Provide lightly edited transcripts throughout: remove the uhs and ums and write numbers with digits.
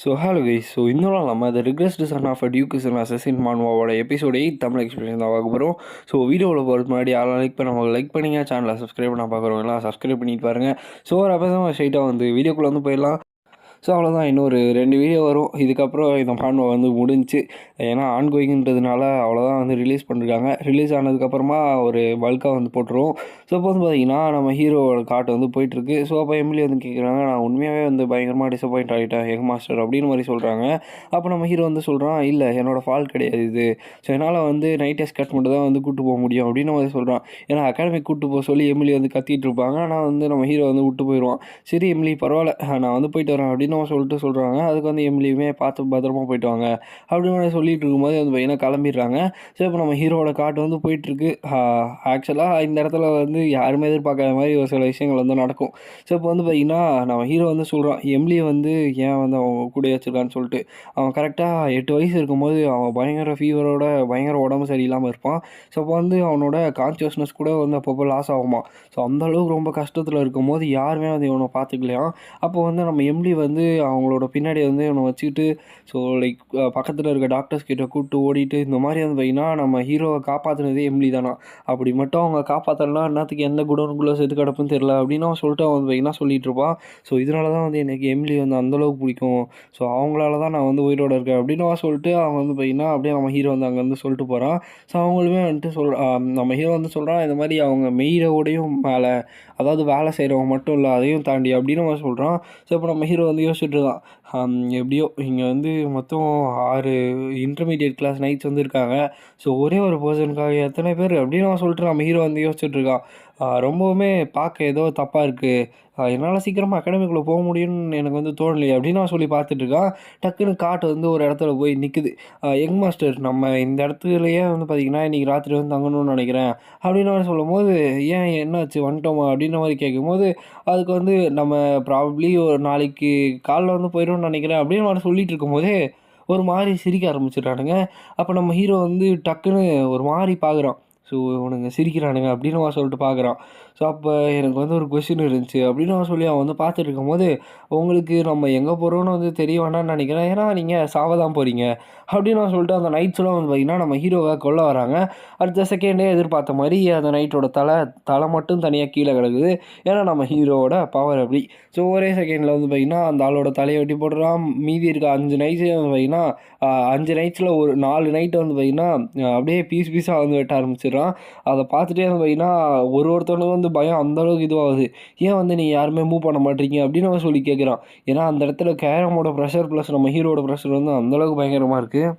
Hello guys. இன்னொரு நம்ம the regressed son of a duke is an assassin மான்வாவோட episode 8 Tamil experience தான் பார்க்க போகிறோம். வீடியோவில் போகிறதுக்கு முன்னாடி யாரும் லைக் பண்ண லைக் பண்ணிங்க, சேனலை சப்ஸ்கிரைப் பண்ண பார்க்குறவங்க எல்லாம் சப்ஸ்கிரைப் பண்ணிட்டு பாருங்கள். ஒரு அப்போ ஸ்ட்ரைட்டாக வந்து வீடியோக்குள்ளே வந்து போயிடலாம். அவ்வளோதான், இன்னொரு 2 வீடியோ வரும். இதுக்கப்புறம் இந்த மான்வா வந்து முடிஞ்சு, ஏன்னா ஆன்கோயிங்ன்றதுனால அவ்வளோதான் வந்து ரிலீஸ் பண்ணிருக்காங்க. ரிலீஸ் ஆனதுக்கப்புறமா ஒரு பல்காக வந்து போட்டுருவோம். அப்போ வந்து பார்த்திங்கன்னா நம்ம ஹீரோவோட காட்டு வந்து போயிட்டுருக்கு. அப்போ எம்எல்ஏ வந்து கேட்குறாங்க, நான் உண்மையாகவே வந்து பயங்கரமாக டிசப்பாயிண்ட் ஆகிட்டேன் யங் மாஸ்டர் அப்படின்னு மாதிரி சொல்கிறாங்க. அப்போ நம்ம ஹீரோ வந்து சொல்கிறான், இல்லை என்னோடய ஃபால்ட் கிடையாது இது. என்னால் வந்து நைட் எஸ்கட் மட்டும் தான் வந்து கூப்பிட்டு போக முடியும் அப்படின்னு மாதிரி சொல்கிறான். ஏன்னா அகாடமிக் கூப்பிட்டு போக சொல்லி எம்எல்ஏ வந்து கத்திட்டு இருப்பாங்க. ஆனால் வந்து நம்ம ஹீரோ வந்து விட்டு போயிடுவான். சரி எம்எல்ஏ பரவாயில்ல, நான் வந்து போயிட்டு வரேன் அப்படின்னு சொல்கிறாங்க. அதுக்கு வந்து எம்எல்ஏயுமே பார்த்து பத்திரமா போயிட்டு வாங்க அப்படின்னு சொல்லிட்டு இருக்கும்போது வந்து பையனை கிளம்பிடுறாங்க. இப்போ நம்ம ஹீரோவோட காட்டு வந்து போயிட்டுருக்கு. ஆக்சுவலாக இந்த இடத்துல வந்து யாருமே எதிர்பார்க்காத மாதிரி ஒரு சில விஷயங்கள் வந்து நடக்கும். இப்போ வந்து பார்த்திங்கன்னா நம்ம ஹீரோ வந்து சொல்கிறான், எம்எல்ஏ வந்து ஏன் வந்து அவங்க கூட வச்சுருக்கான்னு சொல்லிட்டு. அவன் கரெக்டாக 8 வயசு இருக்கும்போது அவன் பயங்கர ஃபீவரோட பயங்கர உடம்பு சரியில்லாமல் இருப்பான். அப்போ வந்து அவனோட கான்சியஸ்னஸ் கூட வந்து அப்பப்போ லாஸ் ஆகுமா. அந்தளவுக்கு ரொம்ப கஷ்டத்தில் இருக்கும்போது யாருமே வந்து இவனை பார்த்துக்கலையாம். அப்போ வந்து நம்ம எம்எல்ஏ வந்து அவங்களோட பின்னாடி வந்து இவனை வச்சுக்கிட்டு லைக் பக்கத்தில் இருக்க டாக்டர்ஸ் கிட்ட கூப்பிட்டு ஓடிட்டு இந்த மாதிரி வந்து பார்த்திங்கன்னா நம்ம ஹீரோவை காப்பாற்றினதே எம்எல்ஏ தானா. அப்படி மட்டும் அவங்க காப்பாற்றலாம், என்னத்துக்கு எந்த குடோனுக்குள்ளே செத்து கிடப்புன்னு தெரில அப்படின்னு அவன் சொல்லிட்டு அவன் வந்து பார்த்திங்கன்னா சொல்லிட்டு இருப்பான். இதனால தான் வந்து எனக்கு எம்எல்ஏ வந்து அந்தளவுக்கு பிடிக்கும். அவங்களால தான் நான் வந்து உயிரோடு இருக்கேன் அப்படின்னு அவன் சொல்லிட்டு அவன் வந்து பார்த்திங்கன்னா அப்படியே நம்ம ஹீரோ வந்து அங்கேருந்து சொல்லிட்டு போகிறான். அவங்களுமே வந்துட்டு நம்ம ஹீரோ வந்து சொல்கிறான், இந்த மாதிரி அவங்க மெய்டோடையும் மேலே, அதாவது வேலை செய்கிறவங்க மட்டும் இல்லை அதையும் தாண்டி அப்படின்னு அவன் சொல்கிறான். இப்போ நம்ம ஹீரோ வந்து யோசிச்சுட்டு இருக்கான், எப்படியோ இங்கே வந்து மொத்தம் 6 இன்டர்மீடியட் கிளாஸ் நைட்ஸ் வந்து இருக்காங்க. ஒரே ஒரு பர்சனுக்காக எத்தனை பேர் அப்படின்னு அவன் சொல்லிட்டு நம்ம ஹீரோ வந்து யோசிச்சுட்டு இருக்கான். ரொம்பவுமே பார்க்க ஏதோ தப்பாக இருக்குது, என்னால் சீக்கிரமாக அகாடமிக்குள்ளே போக முடியும்னு எனக்கு வந்து தோணலையே அப்படின்னு நான் சொல்லி பார்த்துட்ருக்கான். டக்குன்னு காட்டு வந்து ஒரு இடத்துல போய் நிற்குது. யங் மாஸ்டர், நம்ம இந்த இடத்துலையே வந்து பார்த்திங்கன்னா இன்றைக்கி ராத்திரி வந்து தங்கணும்னு நினைக்கிறேன் அப்படின்னு அவர் சொல்லும்போது, ஏன் என்னாச்சு வந்துட்டோமா அப்படின்ற மாதிரி கேட்கும்போது, அதுக்கு வந்து நம்ம ப்ராபப்ளி ஒரு நாளைக்கு காலைல வந்து போயிடும்னு நினைக்கிறேன் அப்படின்னு அவர் சொல்லிகிட்டு இருக்கும்போதே ஒரு மாதிரி சிரிக்க ஆரம்பிச்சிடுறானுங்க. அப்போ நம்ம ஹீரோ வந்து டக்குன்னு ஒரு மாதிரி பார்க்குறான். இவனுங்க சிரிக்கிறானுங்க அப்படின்னு அவன் சொல்லிட்டு பார்க்குறான். அப்போ எனக்கு வந்து ஒரு கொஸ்டின் இருந்துச்சு அப்படின்னு அவன் சொல்லி அவன் வந்து பார்த்துட்டு இருக்கும்போது, உங்களுக்கு நம்ம எங்கே போகிறோன்னு வந்து தெரிய வேண்டாம்னு நினைக்கிறேன், ஏன்னா நீங்கள் சாவ தான் போகிறீங்க அப்படின்னு அவன் சொல்லிட்டு அந்த நைட்ஸ்லாம் வந்து பார்த்திங்கன்னா நம்ம ஹீரோவை கொல்ல வராங்க. அடுத்த செகண்டே எதிர்பார்த்த மாதிரி அந்த நைட்டோட தலை மட்டும் தனியாக கீழே கிடக்குது. ஏன்னா நம்ம ஹீரோவோட பவர் அப்படி. ஒரே செகண்டில் வந்து பார்த்திங்கன்னா அந்த ஆளோட தலையை வெட்டி போடுறான். மீதி இருக்க 5 நைட்ஸே வந்து பார்த்திங்கன்னா 5 நைட்ஸில் ஒரு 4 நைட்டு வந்து பார்த்திங்கன்னா அப்படியே பீஸாக வந்து வெட்ட ஆரம்பிச்சிடுறான். அதை பார்த்துட்டே வந்து பார்த்திங்கன்னா ஒருத்தவனுக்கு வந்து பயம் அந்தளவுக்கு இதுவாகுது. ஏன் வந்து நீங்கள் யாருமே மூவ் பண்ண மாட்டீங்க அப்படின்னு அவன் சொல்லி கேட்குறான். ஏன்னா அந்த இடத்துல கேரமோட ப்ரெஷர் ப்ளஸ் நம்ம ஹீரோட ப்ரெஷர் வந்து அந்தளவுக்கு பயங்கரமாக இருக்குது.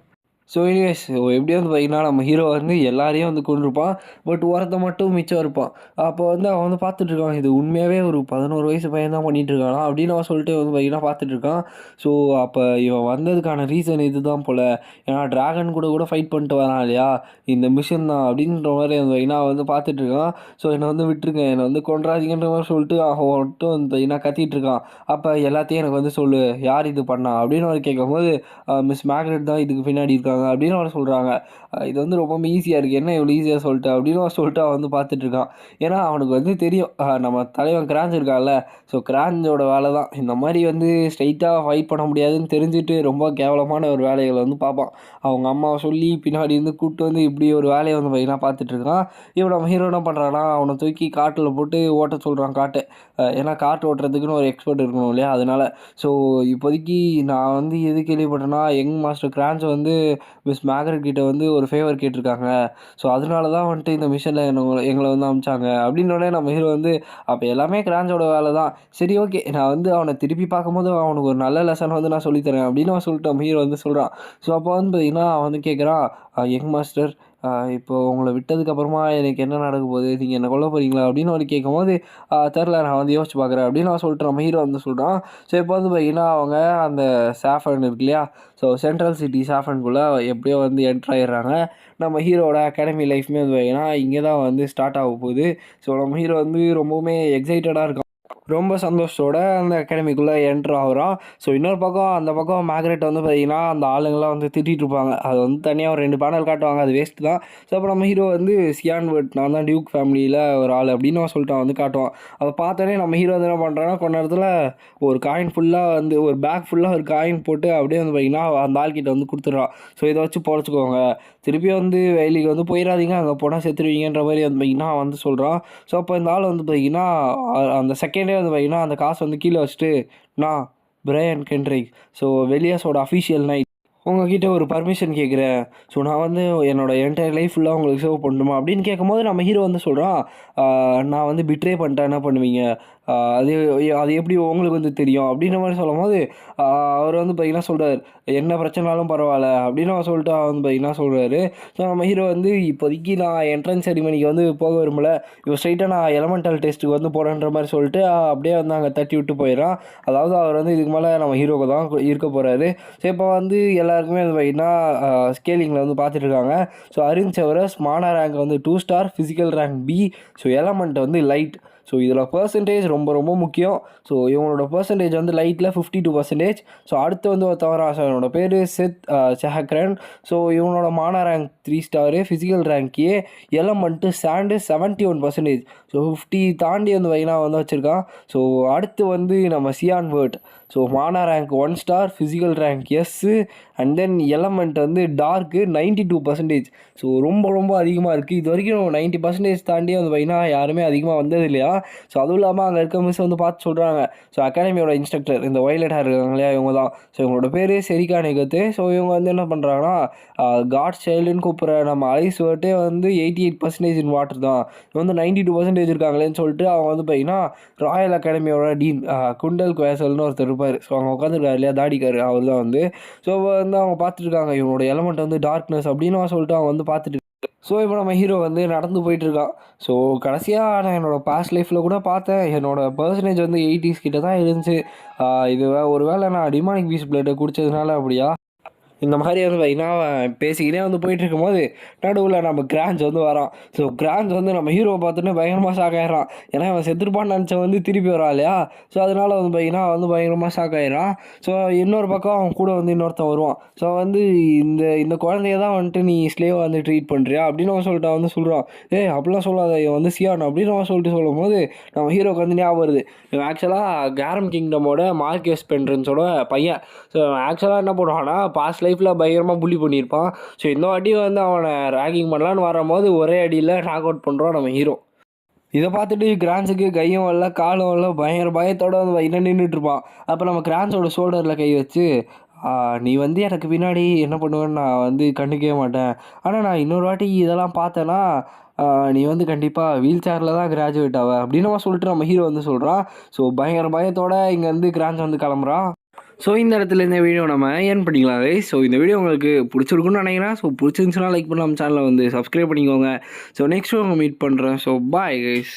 எனிவேஸ் எப்படியும் வந்து பார்த்திங்கன்னா நம்ம ஹீரோ வந்து எல்லாரையும் வந்து கொண்டிருப்பான். பட் ஒருத்த மட்டும் மிச்சம் இருப்பான். அப்போ வந்து அவன் வந்து பார்த்துட்ருக்கான், இது உண்மையாகவே ஒரு 11 வயசு பையன் தான் பண்ணிகிட்ருக்கானா அப்படின்னு அவன் சொல்லிட்டு வந்து பார்த்திங்கன்னா பார்த்துட்ருக்கான். அப்போ இவன் வந்ததுக்கான ரீசன் இது தான் போல், ஏன்னா ட்ராகன் கூட ஃபைட் பண்ணிட்டு வரான் இல்லையா, இந்த மிஷன் தான் அப்படின்ற மாதிரி வந்து பார்த்திங்கன்னா வந்து பார்த்துட்ருக்கான். என்னை வந்து விட்டுருங்க, என்னை வந்து கொன்றாதீங்கன்ற மாதிரி சொல்லிட்டு அவன் மட்டும் வந்து பார்த்திங்கன்னா கத்திகிட்ருக்கான். அப்போ எல்லாத்தையும் எனக்கு வந்து சொல்லு, யார் இது பண்ணா அப்படின்னு அவர் கேட்கும்போது, மிஸ் மேக்னெட் தான் இதுக்கு பின்னாடி இருக்காங்க அப்படின்னு அவர் சொல்கிறாங்க. இது வந்து ரொம்ப ஈஸியாக இருக்குது, என்ன இவ்வளோ ஈஸியாக சொல்லிட்டு அப்படின்னு அவர் சொல்லிட்டு அவன் வந்து பார்த்துட்ருக்கான். ஏன்னா அவனுக்கு வந்து தெரியும், நம்ம தலைவன் கிராஞ்ச் இருக்கான்ல, கிராஞ்சோட வேலை தான் இந்த மாதிரி வந்து ஸ்ட்ரைட்டாக ஃபைட் பண்ண முடியாதுன்னு தெரிஞ்சுட்டு ரொம்ப கேவலமான ஒரு வேலைகளை வந்து பார்ப்பான். அவங்க அம்மாவை சொல்லி பின்னாடி இருந்து கூப்பிட்டு வந்து இப்படி ஒரு வேலையை வந்து பார்த்திங்கன்னா பார்த்துட்ருக்கான். இவன் நம்ம ஹீரோ என்ன பண்ணுறான்னா, அவனை தூக்கி காட்டில் போட்டு ஓட்ட சொல்கிறான் காட்டை. ஏன்னா காட்டு ஓட்டுறதுக்குன்னு ஒரு எக்ஸ்பர்ட் இருக்கணும் இல்லையா, அதனால். இப்போதைக்கு நான் வந்து எது கேள்விப்பட்டேன்னா, யங் மாஸ்டர் கிரான்ச் வந்து மிஸ் மேக்னெட் கிட்ட வந்து ஒரு ஃபேவர் கேட்டிருக்காங்க. அதனால தான் வந்துட்டு இந்த மிஷனில் எங்களை வந்து அனுப்பிச்சாங்க அப்படின்னோடனே நம்ம ஹீரோ வந்து, அப்போ எல்லாமே கிரான்ச்சோட வேலை தான், சரி ஓகே நான் வந்து அவனை திருப்பி பார்க்கும்போது அவனுக்கு ஒரு நல்ல லெசன் வந்து நான் சொல்லித்தரேன் அப்படின்னு அவன் சொல்லிட்டு நம்ம ஹீரோ வந்து சொல்கிறான். அப்போ வந்து பார்த்திங்கன்னா அவன் வந்து கேட்குறான், யங் மாஸ்டர், இப்போ உங்களை விட்டதுக்கப்புறமா எனக்கு என்ன நடக்க போகுது, நீங்கள் என்ன கொல்ல போகிறீங்களா அப்படின்னு அவர் கேட்கும்போது, தெரில நான் வந்து யோசிச்சு பார்க்குறேன் அப்படின்னு நான் சொல்லிட்டு நம்ம ஹீரோ வந்து சொல்கிறான். இப்போ வந்து பார்த்திங்கன்னா அவங்க அந்த சாஃபன் இருக்கு இல்லையா, சென்ட்ரல் சிட்டி சாஃபன்குள்ளே எப்படியோ வந்து என்ட்ரு ஆகிடுறாங்க. நம்ம ஹீரோட அகாடமி லைஃப்மே வந்து பார்த்திங்கன்னா இங்கே தான் வந்து ஸ்டார்ட் ஆக போகுது. நம்ம ஹீரோ வந்து ரொம்பவுமே எக்ஸைட்டடாக இருக்கான். ரொம்ப சந்தோஷத்தோட அந்த அகாடமிக்குள்ளே என்ட்ரு ஆகுறான். ஸோ இன்னொரு பக்கம் அந்த பக்கம் மேக்ரெட் வந்து பார்த்தீங்கன்னா, அந்த ஆளுங்கலாம் வந்து திட்டிகிட்டு இருப்பாங்க. அது வந்து தனியாக ஒரு 2 பேனல் காட்டுவாங்க. அது வேஸ்ட் தான். ஸோ அப்போ நம்ம ஹீரோ வந்து சியான் வேர்ட் நான் தான் டியூக் ஃபேமிலியில் ஒரு ஆள் அப்படின்னு அவன் சொல்லிட்டு வந்து காட்டுவான். அதை பார்த்தோன்னே நம்ம ஹீரோ வந்து என்ன பண்ணுறான்னா, கொஞ்ச நேரத்தில் ஒரு காயின் ஃபுல்லாக வந்து ஒரு பேக் ஃபுல்லாக ஒரு காயின் போட்டு அப்படியே வந்து பார்த்தீங்கன்னா, அந்த ஆள்கிட்ட வந்து கொடுத்துட்றான். ஸோ இதை வச்சு பொழைச்சிக்கோங்க. திருப்பி வந்து வேலைக்கு வந்து போயிடாதீங்க. அங்கே போனால் செத்துருவீங்கன்ற மாதிரி வந்து பார்த்தீங்கன்னா வந்து சொல்கிறான். ஸோ அப்போ இந்த ஆள் வந்து பார்த்தீங்கன்னா, அந்த செகண்டே வந்து பார்த்தீங்கன்னா, அந்த காசு வந்து கீழே வச்சுட்டு, நான் பிரையன் கென்ட்ரிக். ஸோ வெலியாஸோட அஃபிஷியல் நைட். உங்ககிட்ட ஒரு பர்மிஷன் கேட்குறேன். ஸோ நான் வந்து என்னோட என்டையர் லைஃப் ஃபுல்லாக உங்களுக்கு சேவ் பண்ணணுமா அப்படின்னு கேட்கும்போது நம்ம ஹீரோ வந்து சொல்கிறான், நான் வந்து பிட்ரே பண்ணிட்டா என்ன பண்ணுவீங்க? அது அது எப்படி உங்களுக்கு வந்து தெரியும்? அப்படின்ற மாதிரி சொல்லும்போது அவர் வந்து பார்த்தீங்கன்னா சொல்கிறார், என்ன பிரச்சனைனாலும் பரவாயில்ல அப்படின்னு அவர் சொல்லிட்டு வந்து பார்த்தீங்கன்னா சொல்கிறாரு. ஸோ நம்ம ஹீரோ வந்து இப்போதைக்கு நான் என்ட்ரன்ஸ் செரிமனிக்கு வந்து போக விரும்பல. இப்போ ஸ்ட்ரைட்டாக நான் எலமெண்டல் டெஸ்ட்டுக்கு வந்து போகிறேன்ற மாதிரி சொல்லிட்டு அப்படியே வந்து அங்கே தட்டி விட்டு போயிடறான். அதாவது அவர் வந்து இதுக்கு மேலே நம்ம ஹீரோக்கு தான் இருக்க போகிறாரு. ஸோ இப்போ வந்து எல்லாருக்குமே வந்து பார்த்தீங்கன்னா ஸ்கேலிங்கில் வந்து பார்த்துட்டு இருக்காங்க. ஸோ அரின் செவரஸ் மானா ரேங்க் வந்து 2 star, physical rank B. So element வந்து லைட். ஸோ இதில் பர்சன்டேஜ் ரொம்ப ரொம்ப முக்கியம். ஸோ இவங்களோட பர்சன்டேஜ் வந்து லைட்டில் 52%. ஸோ அடுத்து வந்து ஒருத்தவரா ஸோ இவனோட பேர் செத் செஹக்ரன். ஸோ இவனோட மானா ரேங்க் 3 ஸ்டாரு, ஃபிசிக்கல் ரேங்க் ஏ, எலமெண்ட்டு சாண்டு 71%. ஸோ 50 தாண்டி வந்து வைனா வந்து வச்சுருக்கான். ஸோ அடுத்து வந்து நம்ம cyan word. So Mana rank 1 star, physical rank S, and then element வந்து டார்க்கு 92%. ஸோ ரொம்ப ரொம்ப அதிகமாக இருக்குது. இது வரைக்கும் 90% தாண்டி வந்து பார்த்தீங்கன்னா யாருமே அதிகமாக வந்தது இல்லையா. ஸோ அதுவும் இல்லாமல் அங்கே இருக்க மிஸ் வந்து பார்த்து சொல்கிறாங்க, ஸோ அகாடமியோட இன்ஸ்ட்ரக்டர் இந்த வயலட் ஹேர் இருக்காங்க இல்லையா, இவங்க தான். ஸோ இவங்களோட பேர் செரிகா நிகத்து. ஸோ இவங்க வந்து என்ன பண்ணுறாங்கன்னா, காட் சைல்டுன்னு கூப்பிட்ற நம்ம ஐஸ் வேர்ட்டே வந்து 88% இன் வாட்டர் தான். இது வந்து 92% இருக்காங்களேன்னு சொல்லிட்டு அவங்க வந்து பார்த்தீங்கன்னா ராயல் அகாடமியோட டீன் குண்டல் குவேசல்னு ஒருத்தர் இருப்பார். ஸோ அவங்க உட்காந்துருக்காரு இல்லையா தாடிக்காரு, அவர் தான் வந்து. ஸோ வந்து அவங்க பார்த்துருக்காங்க இவனோட எலமெண்ட் வந்து டார்க்னஸ் அப்படின்னு சொல்லிட்டு அவங்க வந்து பார்த்துட்டு. ஸோ இப்போ நம்ம ஹீரோ வந்து நடந்து போயிட்டுருக்கான். ஸோ கடைசியாக நான் என்னோடய பாஸ்ட் லைஃப்பில் கூட பார்த்தேன், என்னோடய பர்சன்டேஜ் வந்து 80s கிட்ட தான் இருந்துச்சு. இது ஒரு வேளை நான் டிமானிக் பீஸ் பிளட்டை குடித்ததுனால அப்படியா இந்த மாதிரி வந்து பார்த்தீங்கன்னா பேசிக்கிட்டே வந்து போயிட்டுருக்கும்போது நடுவில் நம்ம கிரான்ச் வந்து வரான். ஸோ கிரான்ச் வந்து நம்ம ஹீரோவை பார்த்தோன்னே பயங்கரமாக ஷாக் ஆகிடுறான். ஏன்னா அவன் செத்துருப்பான்னு நினச்ச வந்து திருப்பி வரான் இல்லையா. ஸோ அதனால் வந்து பார்த்தீங்கன்னா வந்து பயங்கரமாக ஷாக் ஆகிடுறான். ஸோ இன்னொரு பக்கம் அவன் கூட வந்து இன்னொருத்தன் வருவான். ஸோ வந்து இந்த குழந்தைய தான் வந்துட்டு நீ ஸ்லேவாக வந்து ட்ரீட் பண்ணுறியா அப்படின்னு அவன் சொல்லிட்டு வந்து சொல்கிறான். அப்படிலாம் சொல்லாத, இவன் வந்து சியான் அப்படின்னு அவன் சொல்லிட்டு சொல்லும் போது நம்ம ஹீரோக்கு வந்து ஞாபகம் வருது, இவன் ஆக்சுவலாக கேரம் கிங்டமோட மார்க்கெஸ் பென்ட்ரன்ஸோட பையன். ஸோ ஆக்சுவலாக என்ன பண்ணுவான்னா பாஸ்ட் லைஃப்பில் பயங்கரமாக புள்ளி பண்ணியிருப்பான். ஸோ இந்த வாட்டி வந்து அவனை ரேகிங் பண்ணலான்னு வரும்போது ஒரே அடியில் நாக் அவுட் பண்ணுறான் நம்ம ஹீரோ. இதை பார்த்துட்டு கிரான்ஸுக்கு கையும் வரல காலும் வரல, பயங்கர பயத்தோடு வந்து இன்னும் நின்றுட்டுருப்பான். அப்போ நம்ம கிரான்ஸோட ஷோல்டரில் கை வச்சு, நீ வந்து எனக்கு பின்னாடி என்ன பண்ணுவேன்னு நான் வந்து கண்டுக்கவே மாட்டேன். ஆனால் நான் இன்னொரு வாட்டி இதெல்லாம் பார்த்தேன்னா நீ வந்து கண்டிப்பாக வீல் சேரில் தான் கிராஜுவேட் ஆவ அப்படின்னு சொல்லிட்டு நம்ம ஹீரோ வந்து சொல்கிறான். ஸோ பயங்கர பயத்தோடு இங்கேருந்து கிரான்ஸ் வந்து கிளம்புறான். ஸோ இந்த இடத்துல இந்த வீடியோ நம்ம ஏர்ன் பண்ணிக்கலாம் கைஸ். ஸோ இந்த வீடியோ உங்களுக்கு பிடிச்சிருக்குன்னு நினைக்கிறேன். ஸோ பிடிச்சிருந்துச்சுன்னா லைக் பண்ணி நம்ம சேனலை வந்து சப்ஸ்கிரைப் பண்ணிக்கோங்க. ஸோ நெக்ஸ்ட் மீட் பண்ணுறேன். So bye guys.